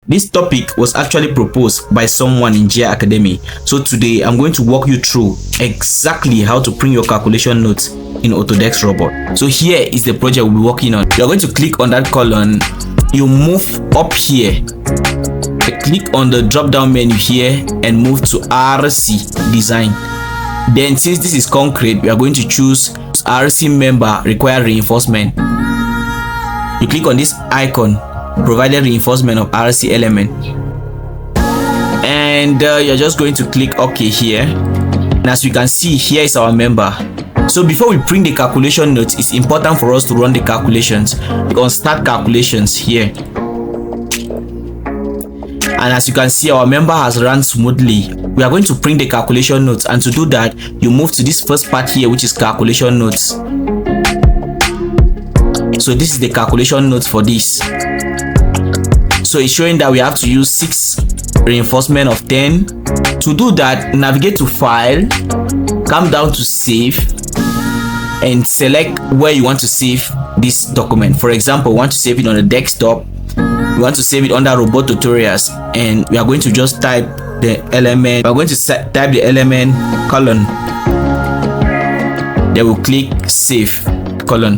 This topic was actually proposed by someone in GI Academy. So today I'm going to walk you through exactly how to print your calculation notes in Autodesk Robot. So here is the project we'll be working on. You're going to click on that column. You move up here. Click on the drop down menu here and move to RC design. Then since this is concrete, we are going to choose RC member require reinforcement. You click on this icon, provided reinforcement of RC element, and you're just going to click OK here. And as you can see, here is our member. So before we print the calculation notes, it's important for us to run the calculations. We can start calculations here. And as you can see, our member has run smoothly. We are going to print the calculation notes, and to do that, you move to this first part here, which is calculation notes. So this is the calculation notes for this. So it's showing that we have to use 6 reinforcement of 10. To do that, navigate to File, come down to Save, and select where you want to save this document. For example, we want to save it on the desktop. We want to save it under robot tutorials, and we are going to just type the element. We are going to type the element colon. Then we'll click save colon.